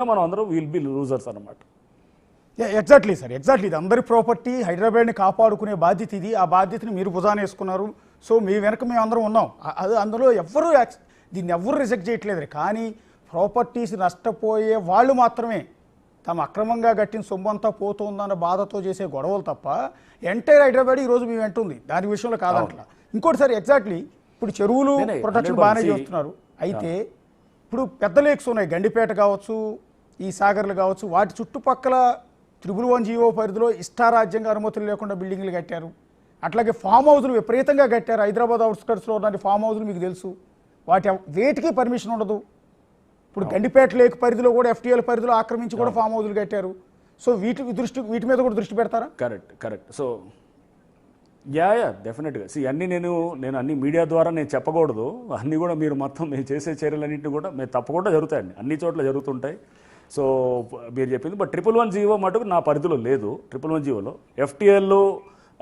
మనం అందరం will be losers అనమాట. Exactly sir, exactly. ఇది అందరి ప్రాపర్టీ, హైదరాబాద్ని కాపాడుకునే బాధ్యత ఇది. ఆ బాధ్యతని మీరు భుజాన వేసుకున్నారు. సో మీ వెనక మేము అందరం ఉన్నాం. అది అందులో ఎవ్వరూ దీన్ని ఎవ్వరూ రిజెక్ట్ చేయట్లేదు. కానీ ప్రాపర్టీస్ నష్టపోయే వాళ్ళు మాత్రమే తమ అక్రమంగా కట్టిన సొమ్ము అంతా పోతుందన్న బాధతో చేసే గొడవలు తప్ప ఎంటైర్ హైదరాబాద్ ఈరోజు మీ వెంటుంది. దాని విషయంలో కాదంట్లా. ఇంకోటి సార్, ఎగ్జాక్ట్లీ ఇప్పుడు చెరువులు ప్రొటెక్షన్ బాగానే చేస్తున్నారు. అయితే ఇప్పుడు పెద్ద లేక్స్ ఉన్నాయి, గండిపేట కావచ్చు, ఈ సాగర్లు కావచ్చు, వాటి చుట్టుపక్కల 111 జీవో పరిధిలో ఇష్టారాజ్యంగా అనుమతులు లేకుండా బిల్డింగ్లు కట్టారు. అట్లాగే ఫామ్ హౌస్లు విపరీతంగా కట్టారు. హైదరాబాద్ అవుట్స్కట్స్లో ఉన్న ఫామ్ హౌస్లు మీకు తెలుసు, వేటికి పర్మిషన్ ఉండదు. ఇప్పుడు గండిపేట లేక్ పరిధిలో కూడా FTL పరిధిలో ఆక్రమించి కూడా ఫామ్ హౌస్లు కట్టారు. సో వీటి మీద కూడా దృష్టి పెడతారా? కరెక్ట్. సో డెఫినెట్గా అన్నీ నేను అన్ని మీడియా ద్వారా నేను చెప్పకూడదు. అన్నీ కూడా మీరు మొత్తం మేము చేసే చర్యలన్నింటినీ కూడా మేము తప్పకుండా జరుగుతాయండి, అన్ని చోట్ల జరుగుతుంటాయి. సో మీరు చెప్పింది, బట్ 111 జీవో మటుకు నా పరిధిలో లేదు. 111 జీవోలో FTL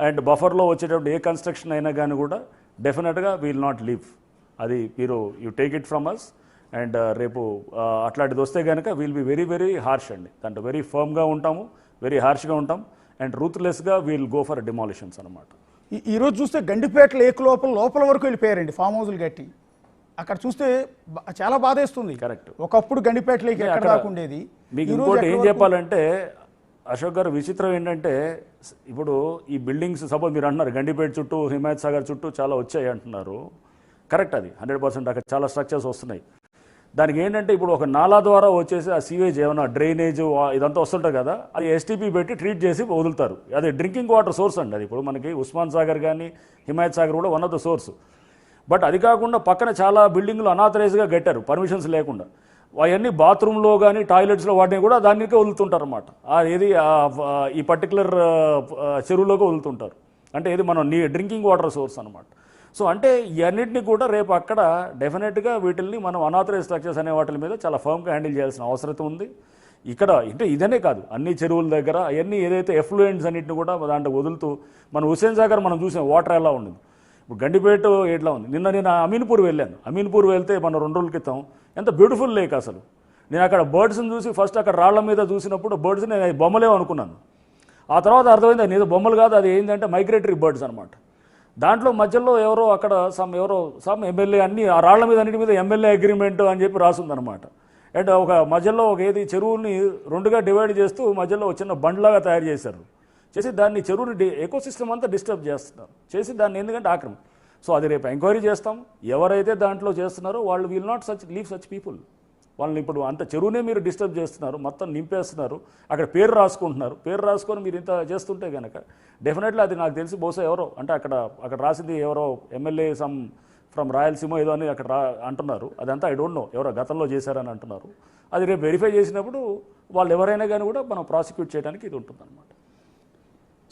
అండ్ బఫర్లో వచ్చేటప్పుడు ఏ కన్స్ట్రక్షన్ అయినా కానీ కూడా డెఫినెట్గా విల్ నాట్ లీవ్. అది మీరు you take it from us. And రేపు అట్లాంటిది వస్తే కనుక will be very very harsh అండి. దాంట్లో వెరీ ఫర్మ్గా ఉంటాము, వెరీ హార్ష్గా ఉంటాం, అండ్ రూత్లెస్గా విల్ గో ఫర్ డిమాలిషన్స్ అనమాట. ఈరోజు చూస్తే గండిపేట లేక్ లోపల వరకు వెళ్ళిపోయారండి ఫామ్ హౌస్లు కట్టి. అక్కడ చూస్తే చాలా బాధేస్తుంది. కరెక్ట్. ఒకప్పుడు గండిపేట లేక్ ఎక్కడ దాకా ఉండేది. మీకు ఇంకోటి ఏం చెప్పాలంటే అశోక్ గారు, విచిత్రం ఏంటంటే ఇప్పుడు ఈ బిల్డింగ్స్ సపోజ్ మీరు అంటున్నారు గండిపేట చుట్టూ, హిమాయత్ సాగర్ చుట్టూ చాలా వచ్చాయి అంటున్నారు. కరెక్ట్, అది 100% అక్కడ చాలా స్ట్రక్చర్స్ వస్తున్నాయి. దానికి ఏంటంటే ఇప్పుడు ఒక నాలా ద్వారా వచ్చేసి ఆ సీవేజ్ ఏమైనా డ్రైనేజ్ ఇదంతా వస్తుంటుంది కదా, అది STP పెట్టి ట్రీట్ చేసి వదులుతారు. అది డ్రింకింగ్ వాటర్ సోర్స్ అండి. అది ఇప్పుడు మనకి ఉస్మాన్ సాగర్ కానీ హిమాయత్ సాగర్ కూడా one of the source. But అది కాకుండా పక్కన చాలా బిల్డింగ్లు అనాథరైజ్గా కట్టారు పర్మిషన్స్ లేకుండా. అవన్నీ బాత్రూంలో కానీ టాయిలెట్స్లో వాటిని కూడా దానికే వదులుతుంటారు అన్నమాట. ఏది ఈ పర్టికులర్ చెరువులోకి వదులుతుంటారు. అంటే ఇది మనం డ్రింకింగ్ వాటర్ సోర్స్ అనమాట. సో అంటే ఇవన్నింటినీ కూడా రేపు అక్కడ డెఫినెట్గా వీటిల్ని మనం అనాథరైజ్ స్ట్రక్చర్స్ అనే వాటి మీద చాలా ఫర్మ్గా హ్యాండిల్ చేయాల్సిన అవసరం ఉంది. ఇక్కడ అంటే ఇదనే కాదు, అన్ని చెరువుల దగ్గర అవన్నీ ఏదైతే ఎఫ్లూయెంట్స్ అన్నింటిని కూడా దాంట్లో వదులుతూ, మన హుస్సేన్ సాగర్ మనం చూసాం వాటర్ ఎలా ఉండదు. ఇప్పుడు గండిపేట ఎట్లా ఉంది. నేను అమీన్పూర్ వెళ్ళాను. అమీన్పూర్ వెళ్తే మన 2 రోజుల క్రితం ఎంత బ్యూటిఫుల్ లేక్ అసలు. నేను అక్కడ బర్డ్స్ని చూసి ఫస్ట్ అక్కడ రాళ్ల మీద చూసినప్పుడు బర్డ్స్ నేను బొమ్మలే అనుకున్నాను. ఆ తర్వాత అర్థమైంది అది ఏదో బొమ్మలు కాదు, అది ఏంటంటే మైగ్రేటరీ బర్డ్స్ అనమాట. దాంట్లో మధ్యలో ఎవరో అక్కడ సమ్ ఎమ్మెల్యే అన్ని ఆ రాళ్ల మీద అన్నిటి మీద ఎమ్మెల్యే అగ్రిమెంట్ అని చెప్పి రాసిందనమాట. అండ్ ఒక మధ్యలో ఒక ఏది చెరువుని 2గా డివైడ్ చేస్తూ మధ్యలో చిన్న బండ్లాగా తయారు చేశారు. చేసి దాన్ని చెరువుని ఎకోసిస్టమ్ అంతా డిస్టర్బ్ చేస్తున్నారు. చేసి దాన్ని ఎందుకంటే ఆక్రమణ. సో అది రేపు ఎంక్వైరీ చేస్తాం. ఎవరైతే దాంట్లో చేస్తున్నారో వాళ్ళు will not leave such people. వాళ్ళని ఇప్పుడు అంత చెరువునే మీరు డిస్టర్బ్ చేస్తున్నారు, మొత్తం నింపేస్తున్నారు, అక్కడ పేరు రాసుకుంటున్నారు. పేరు రాసుకొని మీరు ఇంత చేస్తుంటే కనుక డెఫినెట్లీ అది నాకు తెలిసి బహుశా ఎవరో అంటే అక్కడ రాసింది ఎవరో ఎమ్మెల్యే సమ్ ఫ్రమ్ రాయలసీమ ఏదో అని అక్కడ అంటున్నారు. అదంతా ఐ డోంట్ నో, ఎవరో గతంలో చేశారని అంటున్నారు. అది రేపు వెరిఫై చేసినప్పుడు వాళ్ళు ఎవరైనా కానీ కూడా మనం ప్రాసిక్యూట్ చేయడానికి ఇది ఉంటుందన్నమాట.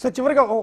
సో చివరిగా